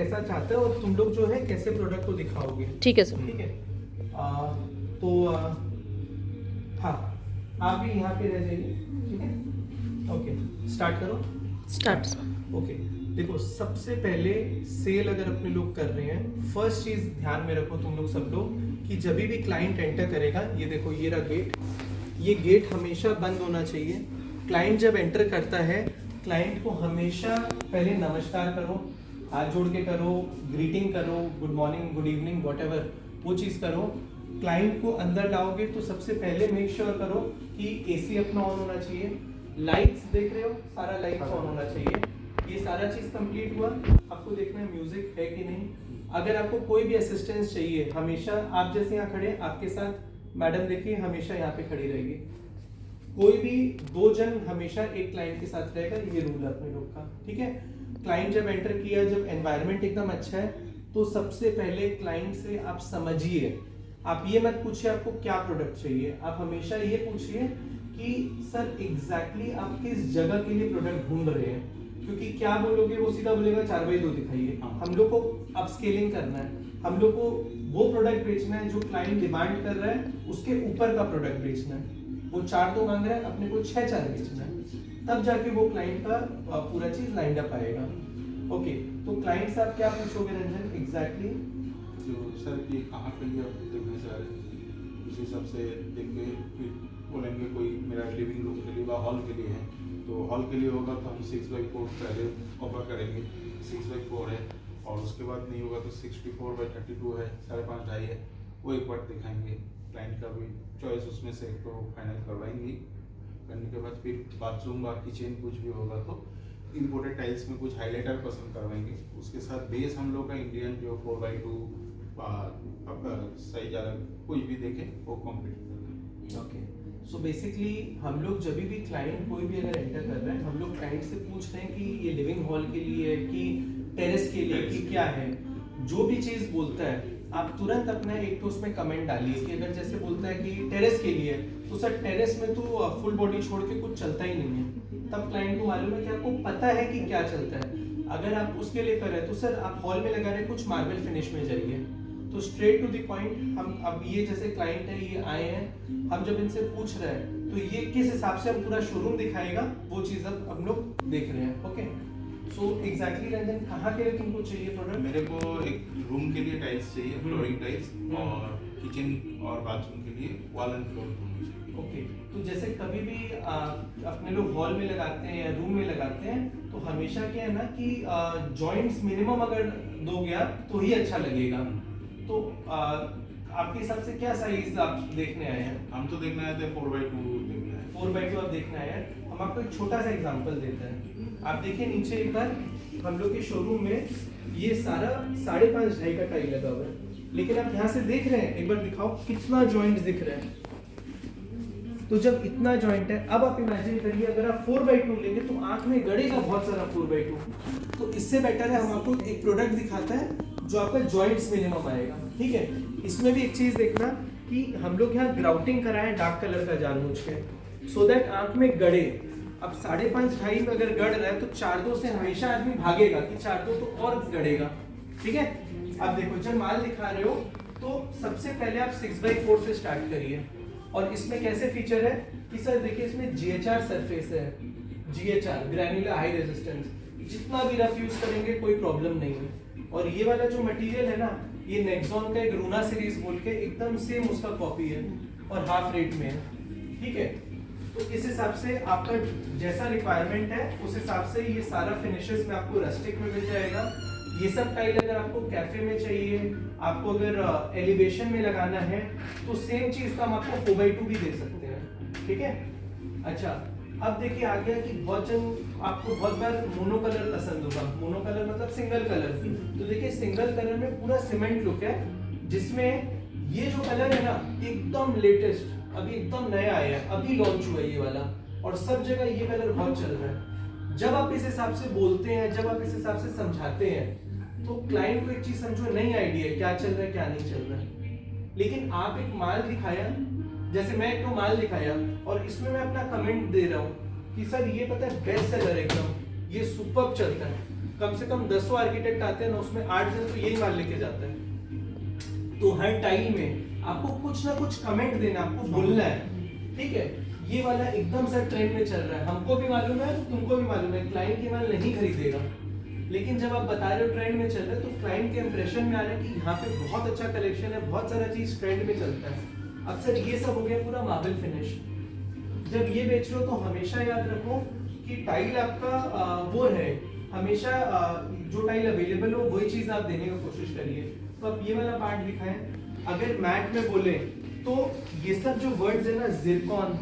कैसा चाहते हो और तुम लोग जो है कैसे प्रोडक्ट को दिखाओगे। ठीक है सर। ठीक है। तो हाँ, आप भी यहाँ पे रह जाइए। ठीक है, ओके, स्टार्ट करो। स्टार्ट। ओके, देखो सबसे पहले सेल अगर अपने लोग कर रहे हैं, फर्स्ट चीज ध्यान में रखो तुम लोग सब लोग कि जब भी क्लाइंट एंटर करेगा, ये देखो ये रहा गेट, ये गेट हमेशा बंद होना चाहिए। क्लाइंट जब एंटर करता है, क्लाइंट को हमेशा पहले नमस्कार करो, हाथ जोड़ के करो, ग्रीटिंग करो, good morning, good evening, whatever, वो चीज़ करो। क्लाइंट को अंदर लाओगे तो सबसे पहले मेक श्योर करो कि एसी अपना ऑन होना चाहिए, लाइट्स देख रहे हो, सारा लाइट्स ऑन होना चाहिए। ये सारा चीज़ कंप्लीट हुआ। आपको देखना है म्यूजिक है कि नहीं। अगर आपको कोई भी असिस्टेंस चाहिए, हमेशा आप जैसे यहाँ खड़े, आपके साथ मैडम देखिए हमेशा यहाँ पे खड़ी रहेगी। कोई भी दो जन हमेशा एक क्लाइंट के साथ रहेगा, ये रूल है अपने लोग का। ठीक है, क्लाइंट जब एंटर किया, जब एनवायरनमेंट एकदम अच्छा है, तो सबसे पहले क्लाइंट से आप समझिए। आप ये मत पूछिए आपको क्या प्रोडक्ट चाहिए, आप हमेशा ये पूछिए कि सर एग्जैक्टली आप किस जगह के लिए प्रोडक्ट ढूंढ रहे हैं। क्योंकि क्या बोलोगे, वो सीधा बोलेगा 4x2 दिखाइए। हम लोग को अपस्केलिंग करना है, हम लोग को वो प्रोडक्ट बेचना है जो क्लाइंट डिमांड कर रहा है, उसके ऊपर का प्रोडक्ट बेचना है। वो 4 मांग रहा है, अपने को 6 बेचना है, तब जाके वो क्लाइंट का पूरा चीज लाइंड अप आएगा। ओके, तो क्लाइंट से आप क्या पूछोगे रंजन एग्जैक्टली? जो सर ये कहाँ के लिए आप देखना चाह रहे हैं, उस हिसाब से देख के फिर बोलेंगे कोई मेरा लिविंग रूम के लिए व हॉल के लिए है, तो हॉल के लिए होगा तो हम 6x4 पहले ऑफर करेंगे, 6x4 है, और उसके बाद नहीं होगा तो 64x32 है, 5.5 ढाई है, वो एक बार दिखाएंगे। क्लाइंट का भी चॉइस उसमें से एक तो फाइनल करवाएंगे। करने के बाद फिर बाथरूम व किचन कुछ भी होगा तो इम्पोर्टेड टाइल्स में कुछ हाइलाइटर पसंद करवाएंगे। उसके साथ बेस हम लोग का इंडियन जो 4x2 आपका साइज अलग कुछ भी देखे वो कंप्लीट करना। ओके, सो बेसिकली हम लोग जब भी क्लाइंट कोई भी अगर एंटर कर रहे हैं, हम लोग क्लाइंट से पूछ रहे हैं कि ये लिविंग हॉल के लिए है कि टेरेस के लिए कि क्या है। जो भी चीज़ बोलता है आप तुरंत अपना एक तो उसमें कमेंट डालिए कि अगर जैसे बोलता है कि टेरेस के लिए, तो सर टेरेस में तो फुल बॉडी छोड़ के कुछ चलता ही नहीं है। तब क्लाइंट को मालूम है कि आपको पता है कि क्या चलता है। अगर आप उसके लिए कर रहे हैं तो सर आप हॉल में लगा रहे कुछ मार्बल फिनिश में जाइए। तो स्ट्रेट टू द पॉइंट, हम अब ये जैसे क्लाइंट है, ये आए हैं, हम जब इनसे पूछ रहे हैं तो ये किस हिसाब से हम पूरा शोरूम दिखाएगा, वो चीज़ अब हम लोग देख रहे हैं। ओके, सो एग्जैक्टली रंजन कहाँ के लिए तुमको चाहिए प्रोडक्ट? मेरे को एक रूम के लिए टाइल्स चाहिए, फ्लोरिंग टाइल्स, और किचन और बाथरूम के लिए वॉल एंड फ्लोर होनी चाहिए। ओके, तो जैसे कभी भी अपने लोग हॉल में लगाते हैं या रूम में लगाते हैं, तो हमेशा क्या है ना कि जॉइंट्स मिनिमम अगर दोगे आप तो ही अच्छा लगेगा। तो आपके हिसाब से क्या साइज आप देखने आए हैं? हम तो देखना आए थे 4x2 देखना है। 4x2 आप देखने आए हैं। हम आपको एक छोटा सा एग्जांपल देते हैं। आप देखिए नीचे एक बार, हम लोग के शोरूम में ये सारा 5.5 ढाई का टाइल लगा हुआ है, लेकिन आप यहाँ से देख रहे हैं, एक बार दिखाओ कितना जॉइंट दिख रहा है। तो जब इतना जॉइंट है, अब आप इमेजिन करिए अगर आप 4x2 लेंगे तो आंख में गड़ेगा बहुत सारा 4x2। तो इससे बेटर है हम आपको एक प्रोडक्ट दिखाता है जो आपका जॉइंट्स मिनिमम आएगा। ठीक है, इसमें भी एक चीज देखना कि हम लोग यहाँ ग्राउटिंग कराएं डार्क कलर का जानबूझ के, सो दैट आंख में गड़े। अब 5.5 ढाई में अगर गड़ रहा है तो 4.2 से हमेशा आदमी भागेगा कि 4.2 तो और गड़ेगा। ठीक है, अब देखो जब माल दिखा रहे हो तो सबसे पहले आप 6x4 से स्टार्ट करिए। और इसमें कैसे फीचर है कि सर देखिए इसमें GHR सरफेस है, GHR ग्रैन्युलर हाई रेजिस्टेंस, जितना भी रफ यूज करेंगे कोई प्रॉब्लम नहीं है। और ये वाला जो मटेरियल है ना, ये नेक्सॉन का एक रूना सीरीज बोल के एकदम सेम उसका कॉपी है और हाफ रेट में है। ठीक है, तो इस हिसाब से आपका जैसा रिक्वायरमेंट है उस हिसाब से ये सारा फिनिशेस में आपको रस्टिक में मिल जाएगा। ये सब टाइल अगर आपको कैफे में चाहिए, आपको अगर एलिवेशन में लगाना है, तो सेम चीज का हम आपको 4x2 भी दे सकते हैं। ठीक है, अच्छा अब देखिए आ गया कि बहुत जन आपको बहुत बार मोनो कलर पसंद होगा। मोनो कलर मतलब सिंगल कलर। तो देखिए सिंगल कलर में पूरा सीमेंट लुक है, जिसमें ये जो कलर है ना एकदम लेटेस्ट, अभी एकदम नया आया है, अभी लॉन्च हुआ है ये वाला, और सब जगह ये कलर बहुत चल रहा है। जब आप इस हिसाब से बोलते हैं, जब आप इस हिसाब से समझाते हैं, तो क्लाइंट को एक चीज समझो, नहीं आइडिया क्या चल रहा है क्या नहीं चल रहा है। लेकिन आप एक माल दिखाया, जैसे मैं एक तो माल दिखाया और इसमें मैं अपना कमेंट दे रहा हूँ कि सर ये पता है बेस्ट सेलर एकदम, ये सुपर्ब चलता है। कम से कम 10 आर्किटेक्ट आते हैं ना, उसमें 8 जन तो यही माल लेके जाते हैं। तो हर टाइल में आपको कुछ ना कुछ कमेंट देना, आपको बोलना है, ठीक है। ये वाला एकदम से ट्रेंड में चल रहा है, हमको भी मालूम है, तुमको भी मालूम है, क्लाइंट ये माल नहीं खरीदेगा, लेकिन जब आप बता रहे हो ट्रेंड में चल रहा है, तो क्लाइंट के इंप्रेशन में आ रहा है कि यहाँ पे बहुत अच्छा कलेक्शन है, बहुत सारा चीज ट्रेंड में चलता है। अब सर ये सब हो गया पूरा मार्बल फिनिश। जब ये बेच रहे हो तो हमेशा याद रखो कि टाइल आपका वो है, हमेशा जो टाइल अवेलेबल हो वही चीज आप देने की कोशिश करिए। तो आप ये वाला पार्ट दिखाएं। अगर मैट में बोले तो ये सब जो वर्ड्स है ना, जिरकॉन,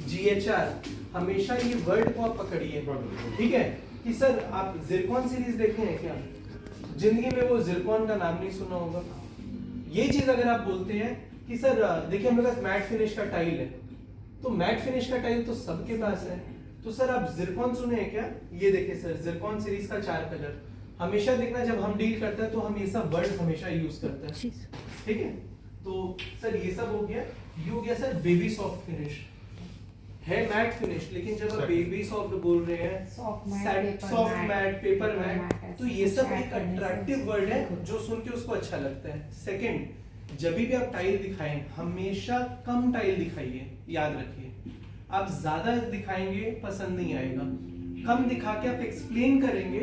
GHR, हमेशा ये वर्ड को आप पकड़िए, ठीक है। कि सर आप जिरकॉन सीरीज देखे हैं क्या? जिंदगी में वो जिरकॉन का नाम नहीं सुना होगा। ये चीज अगर आप बोलते हैं कि सर देखिए हम लोग पास मैट फिनिश का टाइल है, तो मैट फिनिश का टाइल तो सबके पास है, तो सर आप जिरकॉन सुने हैं क्या? ये देखिए सर, जिरकॉन सीरीज का 4 कलर। हमेशा देखना जब हम डील करते हैं तो हम ये सब वर्ड हमेशा यूज करते हैं, ठीक है। तो सर ये सब हो गया। ये हो गया सर बेबी सॉफ्ट फिनिश, है मैट फिनिश, लेकिन जब आप बेबी सॉफ्ट बोल रहे हैं, सॉफ्ट मैट, पेपर मैट, तो ये सब एक अट्रैक्टिव वर्ड है जो सुन के उसको अच्छा लगता है। सेकंड, जब भी आप टाइल दिखाएं हमेशा कम टाइल दिखाइए, याद रखिए। आप ज्यादा दिखाएंगे पसंद नहीं आएगा, कम दिखा के आप एक्सप्लेन करेंगे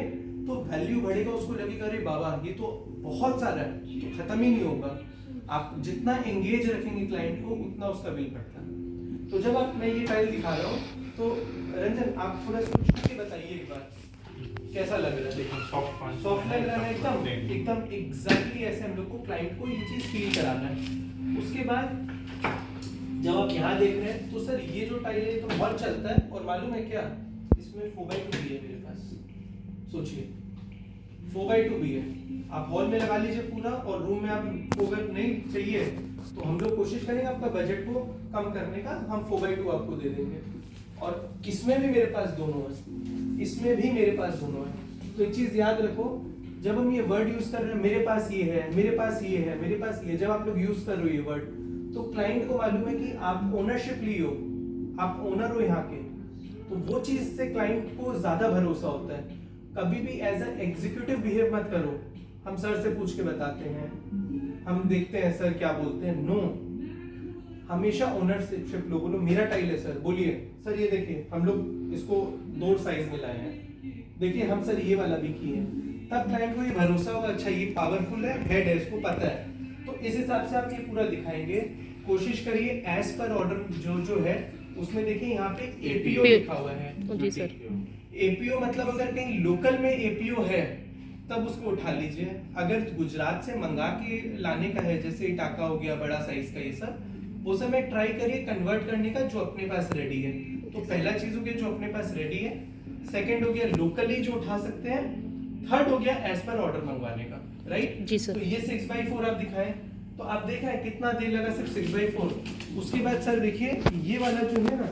तो वैल्यू बढ़ेगा, उसको लगेगा अरे बाबा ये तो बहुत सारा है, तो खत्म ही नहीं होगा। आप जितना एंगेज रखेंगे क्लाइंट को उतना उसका बिल बढ़ता है। तो जब आप, मैं ये टाइल दिखा रहा हूँ तो रंजन आप थोड़ा सा छू के बताइए एक बार कैसा लग रहा है? सॉफ्ट लग रहा है एकदम एकदम एग्जैक्टली ऐसे हम लोग को क्लाइंट को ये चीज फील कराना है। उसके बाद जब आप यहाँ देख रहे हैं तो सर ये जो टाइल है तो बहुत चलता है, और मालूम है क्या, इसमें 4x2 भी है मेरे पास। सोचिए 4x2 भी है, आप हॉल में लगा लीजिए पूरा, और रूम में आप 4x नहीं चाहिए तो हम लोग कोशिश करेंगे आपका बजट को कम करने का, हम 4x2 आपको दे देंगे। और इसमें भी मेरे पास दोनों है, इसमें भी मेरे पास दोनों है। तो एक चीज याद रखो, जब हम ये वर्ड यूज कर रहे हैं, मेरे पास ये है, मेरे पास ये है, मेरे पास ये, जब आप लोग यूज कर रहे हो ये वर्ड, तो क्लाइंट को मालूम है कि आप ओनरशिप ली हो, आप ओनर हो यहाँ के, तो वो चीज से क्लाइंट को ज्यादा भरोसा होता है। कभी भी एज एन एग्जीक्यूटिव बिहेव मत करो, हम सर से पूछ के बताते हैं, हम देखते हैं सर क्या बोलते हैं, नो, हमेशा ओनरशिप लो। बोलो मेरा टाइल है सर, बोलिए सर ये देखिए हम लोग इसको 2 साइज में लाए हैं, देखिए हम सर ये वाला भी किए हैं, तब क्लाइंट को ये भरोसा होगा, अच्छा ये पावरफुल है, हेड है, इसको पता है। तो इस हिसाब से आप ये पूरा दिखाएंगे। कोशिश करिए एज पर ऑर्डर जो है उसमें देखिए यहाँ पे APO लिखा हुआ है। जी सर। APO मतलब अगर कहीं लोकल में APO है तब उसको उठा लीजिए, अगर गुजरात से मंगा के लाने का है, जैसे इटाका हो गया बड़ा साइज का, ये सब वो सब में ट्राई करिए कन्वर्ट करने का जो अपने पास रेडी है। तो पहला चीज हो गया जो अपने पास रेडी है, सेकंड हो गया लोकली जो उठा सकते हैं, थर्ड हो गया एज पर ऑर्डर मंगवाने का, राइट जी सर। तो ये 6x4 आप दिखाएं, तो आप देखा है कितना देर लगा सिर्फ 6x4। उसके बाद सर देखिए ये वाला जो है ना,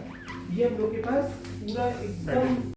ये हम लोग के पास पूरा एकदम